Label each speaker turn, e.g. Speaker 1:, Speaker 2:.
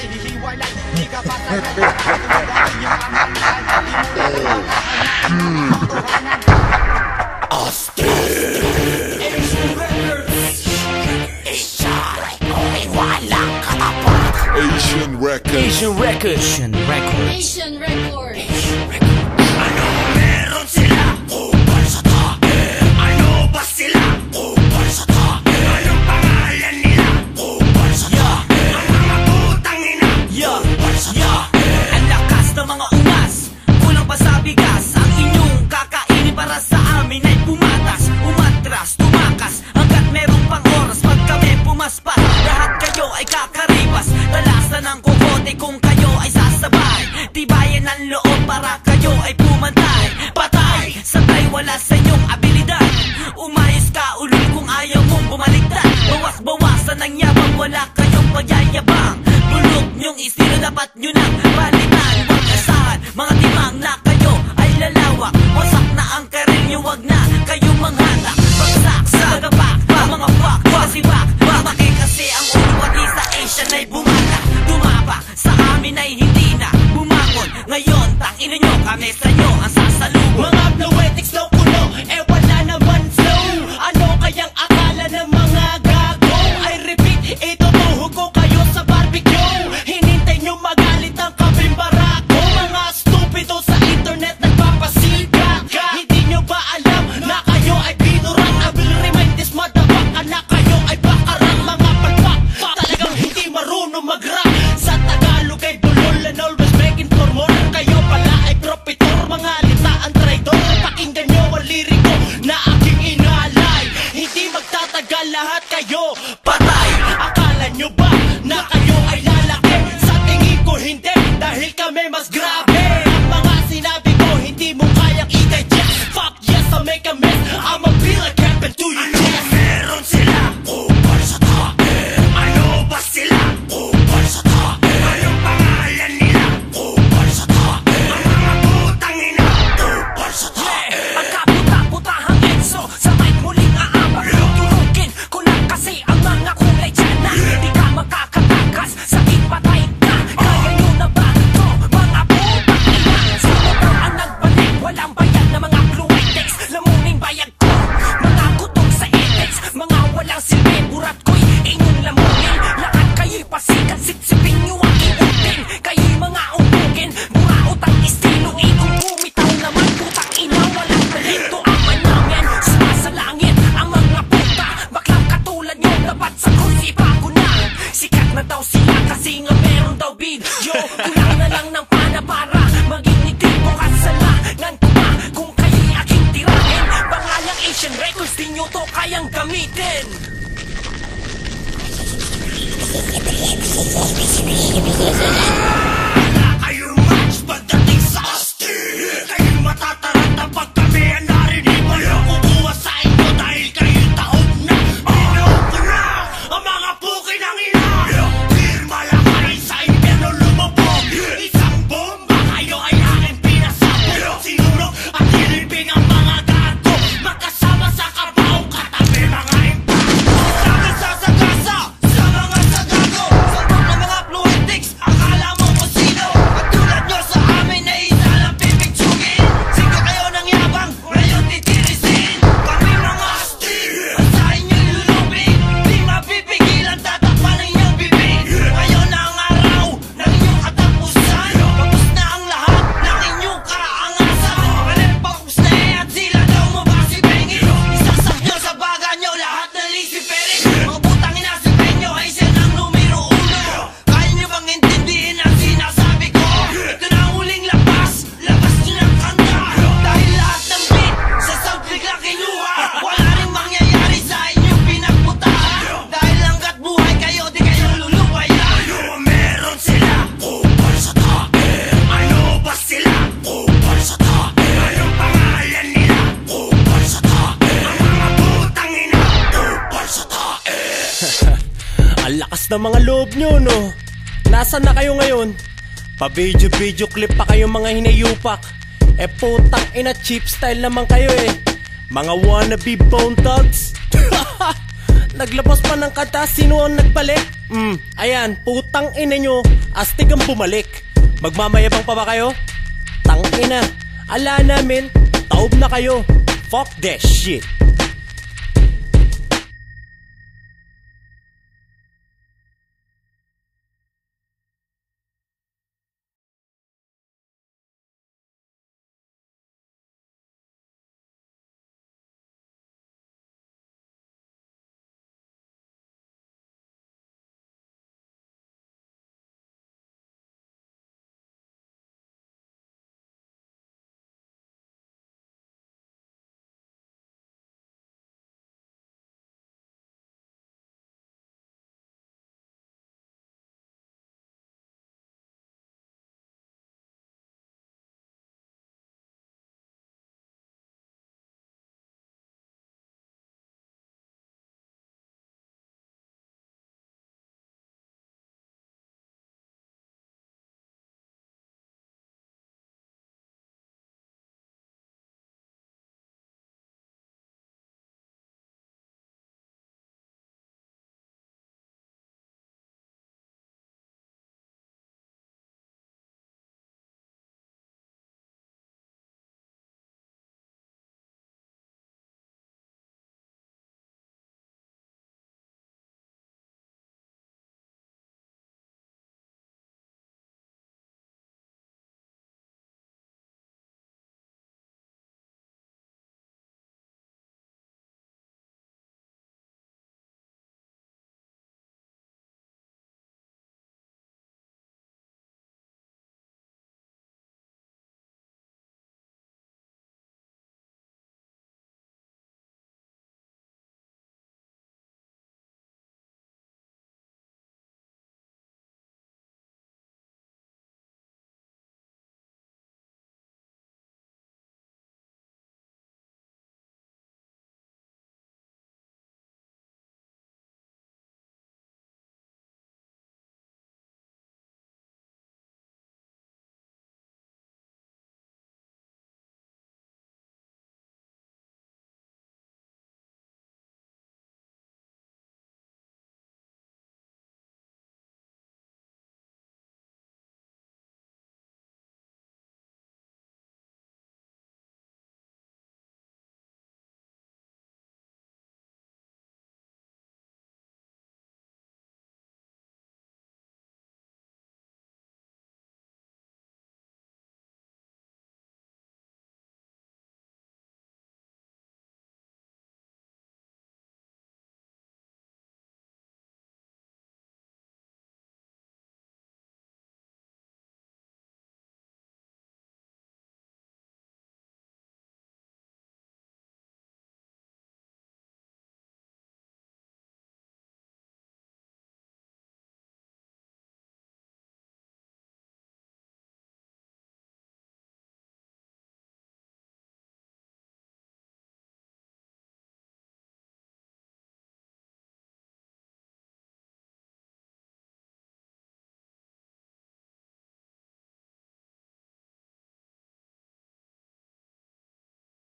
Speaker 1: ay hihiwalay. Di ka pa sa kanya, yung amalan. Di mo na katotohanan.
Speaker 2: Asian Records.
Speaker 3: Asian Records.
Speaker 4: Asian Records.
Speaker 5: Asian Records.
Speaker 3: Ano meron sila? Kupal sa tae. Ano ba sila? Kupal sa tae. Anong pangalan nila? Kupal sa tae. Ang mga putang ina. Kupal sa tae. Ang lakas ng mga ungas, kulang pa sa bigas. Ang inyong kakainin para sa amin ay pumatas, umatras, tumakas, hanggat merong pang oras. Pag kami pumaspas, lahat kayo ay kakaripas. Talasan ng kukote kung kayo ay sasabay. Tibayan ng loob para kayo ay pumantay. Patay, sabay wala sa inyong abilidad. Umayos ka ulul kung ayaw mong bumaliktad. Bawas-bawasan ng yabang, wala kayong pagyayabang. Bulog nyong estilo dapat nyo nang palitan. Huwag asahan, mga timang na kayo ay lalawak. Wasak na ang karir nyo, wag na kayong manghatak. Bagsak sa gapak, mga wak, wasibak. Mamaki kasi ang ulo pati sa Asian ay bumata. Tumapa, sa amin ay hindi na bumangon. Ngayon, tangina nyo, kami sa inyo ang sasalubong. Mga Blowetics na kulo, wala naman flow. Ano kayang akala ng mga gago? I repeat, itutuhog ko kayo sa barbecue. Hinintay nyo magalit ang kabing barako. Mga stupido sa internet nagpapasikat. Hindi nyo ba alam na kayo ay binurang? I will remind this motherfucker na kayo ay bakarang mga palpak. Talagang hindi marunong mag-rap. Sa Tagalog ay bulol and always begging for more. Kayo pala ay propitor, mga litaan traidor. Pakinggan nyo ang liriko na aking inalay. Hindi magtatagal lahat kayo patay. Akala nyo ba na kayo ay lalaki? Sa tingin ko hindi, dahil kami mas grabe. Ang mga sinabi ko hindi mo kayang i-digest. Fuck yes, I'll make a mess. I'ma be like happen to you. Ano meron sila? Kupal sa tae. Ano ba sila? Kupal sa tae. Anong pangalan nila? Kupal sa tae. Ang mga putang ina. Kupal sa tae. Ang kaputa-putahang Enzo sa mic muling aabang. Tulugin ko lang kasi ang mga kulay dyan na di ka makakatakas. Sakit patay ka. Kaya nyo na ba ito? Mga putang ina. Sino ba ang nagbalik? Walang bayad na mga Blowetics. Lamuning bayag ko. Mga gutom sa edits. Mga walang silbi. Burat ko'y inyong lamunin. Lahat kayo'y pasikat. Sipsipin nyo ang iutin. Kayo'y mga umugin. Buraot ang estilo. Ikong bumitaw naman. Putang ina. Walang talento. Aman namin. Sumasalangit ang mga puta. Baklang katulad nyo. Dapat sa krus ibago na. Sikat na daw sila kasi nga meron daw video. Kulang na lang ng pana para maging nitibo. Kasalangan ko ba kung kayo'y aking tirahin? Pangalang Asian Records, di nyo to kayang gamitin. Wala kayong match pagdating sa astig. Kayo'y matataranta pag kami ang narinig. Wala kukuha sa inyo dahil kayo'y taob na. Binaw ko na ang mga pukin ng ina. Pirma lang kayo sa impyerno lumabog. Isang bomba kayo ay aking pinasabog. Sinurok at nilibing ang mga gato. Magkasama sa kabaw katabi mga impacto. Sabi sa sagasa, sa mga sagago. Sagot ng mga Blowetics, akala mo kung sino. At tulad nyo sa amin ay isa lang pipitsugin. Sige kayo ng yabang, ngayon titirisin. Kami mga astig, at sa inyong lulubing. Di mapipigilan, tatakpan ng inyong bibig. Ngayon na ang araw ng inyong katapusan. Tapos na ang lahat ng inyong kaangasan. Malit pa kung stay at sila daw mabasipengin. Isasak nyo sa baga nyo lahat ng lisiperin. Mga putang ina si Penyo ay siya ng numero 1. Kaya nyo bang intindihin ang sinasabi ko? Ito na ang huling labas nyo ng kanta. Dahil lahat ng beat sa sound bigla kinuha. Wala rin mangyayari sa inyong pinagputahan. Dahil hanggat buhay kayo, di kayo luluwayan. Ano meron sila? Kupal sa tae. Ano ba sila? Kupal sa tae. Anong pangalan nila? Kupal sa tae. Ang mga putang ina. Kupal sa tae.
Speaker 6: Ang lakas ng mga loob nyo, no? Nasaan na kayo ngayon? Pa-video clip pa kayo mga hinayupak. Putang ina, cheap style naman kayo eh. Mga wannabe bone thugs. Naglabas pa ng kanta, sino ang nagbalik? Ayan, putang ina nyo, astig ang bumalik. Magmamayabang pa ba kayo? Tang ina, ala namin, taob na kayo. Fuck that shit.